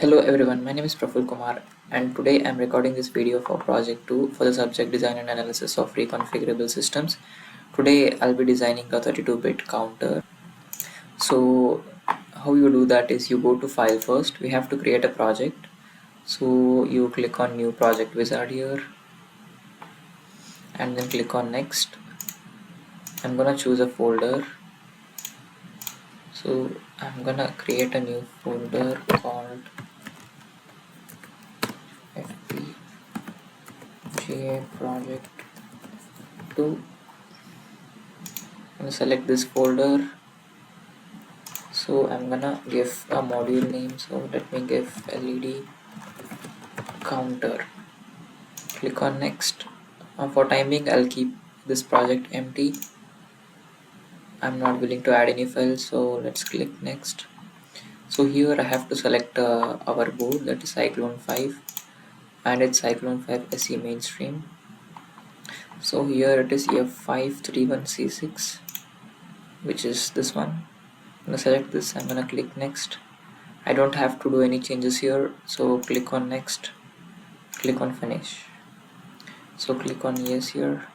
Hello everyone, my name is Praful Kumar and today I am recording this video for project 2 for the subject design and analysis of reconfigurable systems. Today I'll be designing a 32-bit counter. So how you do that is you go to file first. We have to create a project. So you click on new project wizard here and then click on next. I'm gonna choose a folder. So I'm gonna create a new folder called FPGA project 2. I'm gonna select this folder. So I'm gonna give a module name. So let me give LED counter. Click on next. For time being, I'll keep this project empty. I'm not willing to add any files, so let's click next. So here I have to select our board, that is Cyclone 5, and it's Cyclone 5 SE mainstream. So here it is F531C6, which is this one. I'm gonna select this. I'm gonna click next. I don't have to do any changes here, so click on next, click on finish. So click on yes here.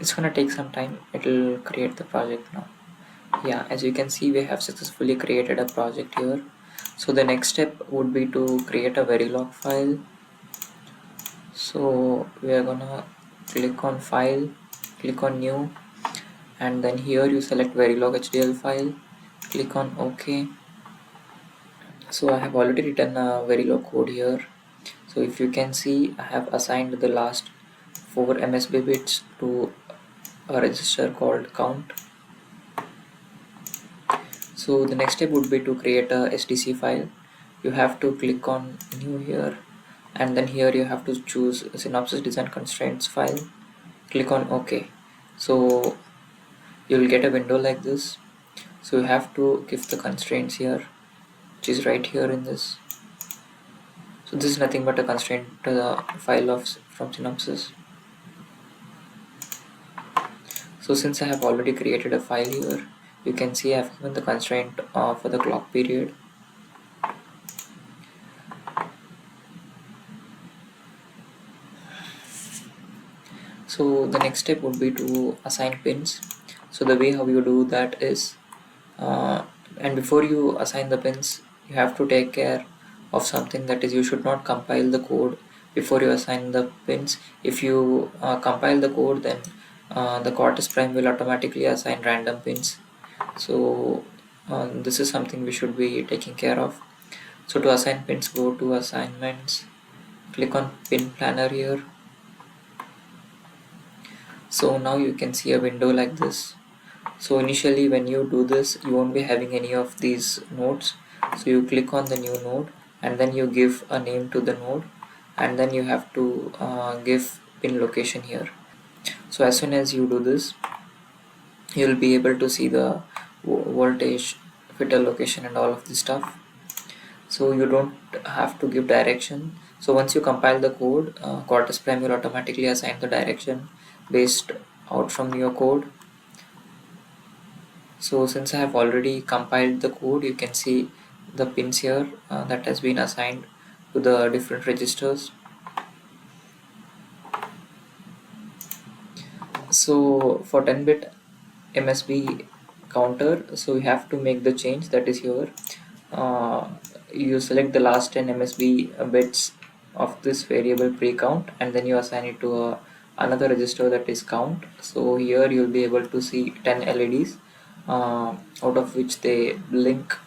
It's gonna take some time. It will create the project now. Yeah, as you can see, we have successfully created a project here. So the next step would be to create a Verilog file. So we are gonna click on file, click on new, and then here you select Verilog HDL file, click on OK. So I have already written a Verilog code here. So if you can see, I have assigned the last 4 MSB bits to a register called count. So the next step would be to create a SDC file. You have to click on new here, and then here you have to choose synopsis design constraints file, click on OK. So you will get a window like this. So you have to give the constraints here, which is right here in this. So this is nothing but a constraint file from synopsis. So since I have already created a file here, you can see I have given the constraint for the clock period. So the next step would be to assign pins. So the way how you do that is, and before you assign the pins, you have to take care of something, that is you should not compile the code before you assign the pins. If you compile the code, then the Quartus Prime will automatically assign random pins. So this is something we should be taking care of. So to assign pins, go to assignments, click on pin planner here. So now you can see a window like this. So initially when you do this, you won't be having any of these nodes. So you click on the new node and then you give a name to the node, and then you have to give pin location here. So as soon as you do this, you'll be able to see the voltage, fitter location and all of this stuff. So you don't have to give direction. So once you compile the code, Quartus Prime will automatically assign the direction based out from your code. So since I have already compiled the code, you can see the pins here that has been assigned to the different registers. So for 10-bit MSB counter, so you have to make the change, that is here. You select the last 10 MSB bits of this variable pre-count, and then you assign it to another register, that is count. So here you'll be able to see 10 LEDs, out of which they blink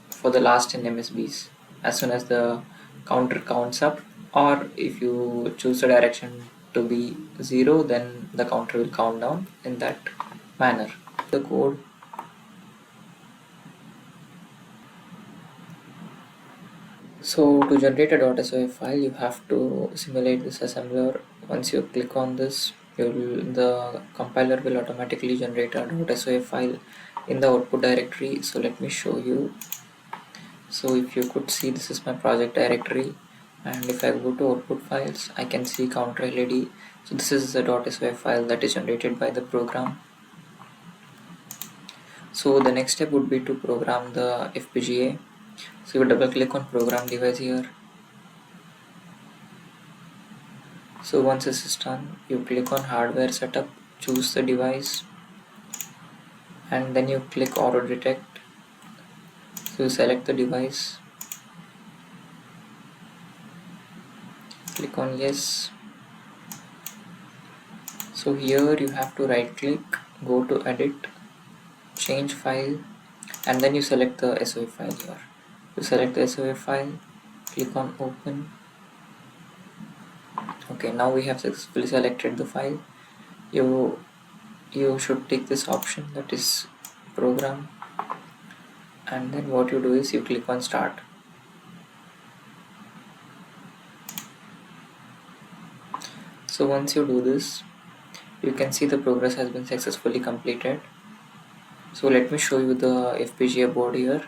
for the last 10 MSBs as soon as the counter counts up, or if you choose the direction to be 0, then the counter will count down in that manner. The code. So to generate a .sof file, you have to simulate this assembler. Once you click on this, the compiler will automatically generate a .sof file in the output directory. So let me show you. So if you could see, this is my project directory, and if I go to output files, I can see counter LED. So this is the .sof file that is generated by the program. So the next step would be to program the FPGA. So you double click on program device here. So once this is done, you click on hardware setup, choose the device, and then you click auto detect. So you select the device, click on yes. So here you have to right click, go to edit, change file, and then you select the SOA file here. You select the SOA file, click on open. Okay, now we have successfully selected the file. You should take this option, that is program, and then what you do is you click on start. So once you do this, you can see the progress has been successfully completed. So let me show you the FPGA board here.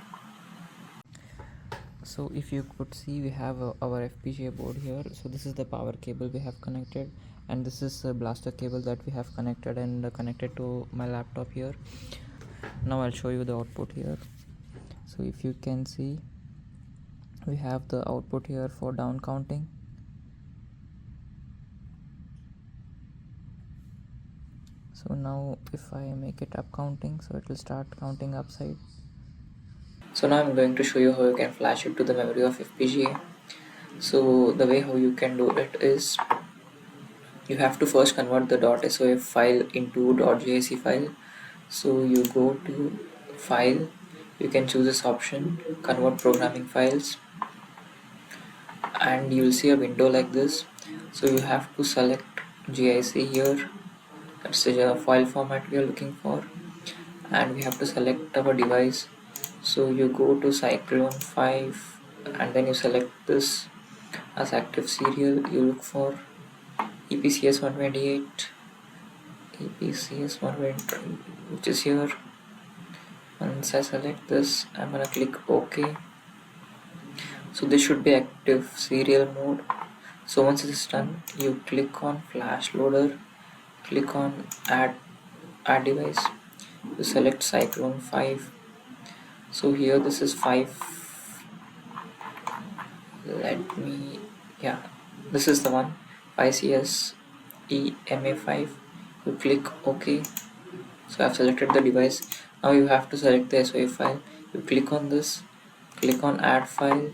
So if you could see, we have our FPGA board here. So this is the power cable we have connected, and this is a blaster cable that we have connected and connected to my laptop here. Now I'll show you the output here. So if you can see, we have the output here for down counting. So now if I make it up counting, so it will start counting upside. So now I'm going to show you how you can flash it to the memory of FPGA. So the way how you can do it is, you have to first convert the .sof file into .jac file. So you go to file, you can choose this option, convert programming files, and you'll see a window like this. So you have to select JIC here, that's the file format we are looking for, and we have to select our device. So you go to Cyclone 5 and then you select this as active serial. You look for EPCS 128, EPCS 120, which is here. Once I select this, I'm gonna click OK. So this should be active serial mode. So once it is done, you click on flash loader, click on add device, you select Cyclone 5. So here this is 5, yeah, this is the one, 5CS EMA5. You click OK. So I've selected the device. Now you have to select the SOA file. You click on this, click on add file,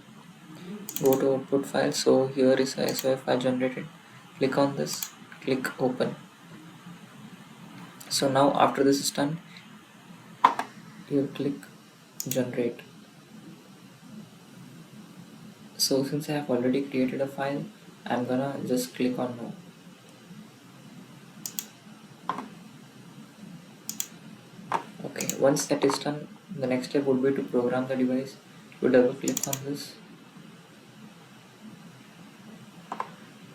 go to output file. So here is a SOA file generated. Click on this, click open. So now after this is done, you click generate. So since I have already created a file, I'm gonna just click on no. Okay, once that is done, the next step would be to program the device. You double click on this.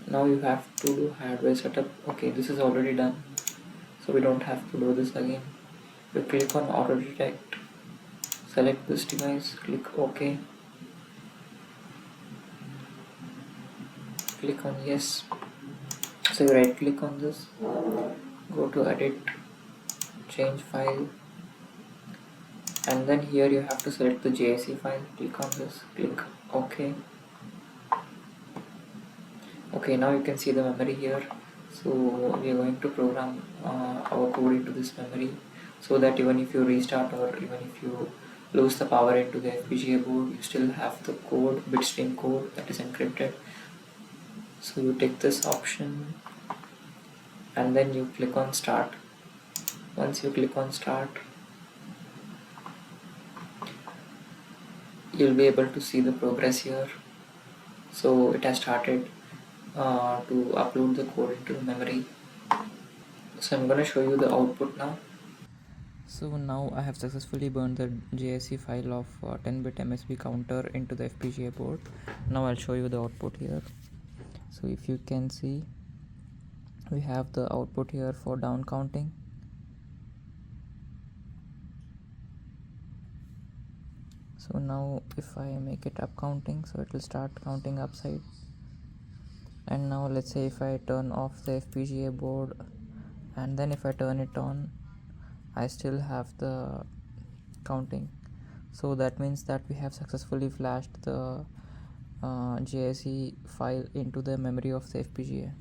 Now you have to do hardware setup. Okay, this is already done, so we don't have to do this again. You click on auto detect, select this device, click OK, click on yes. So you right click on this, go to edit, change file, and then here you have to select the JIC file, click on this, click OK. Okay, now you can see the memory here. So we are going to program our code into this memory, so that even if you restart or even if you lose the power into the FPGA board, you still have the code, bitstream code, that is encrypted. So you take this option and then you click on start. Once you click on start, you'll be able to see the progress here. So it has started to upload the code into the memory. So I'm going to show you the output now. So now I have successfully burned the JSC file of 10-bit MSB counter into the FPGA board. Now I'll show you the output here. So if you can see, we have the output here for down counting. So now if I make it up counting, so it will start counting upside. And now let's say if I turn off the FPGA board and then if I turn it on, I still have the counting. So that means that we have successfully flashed the JSE file into the memory of the FPGA.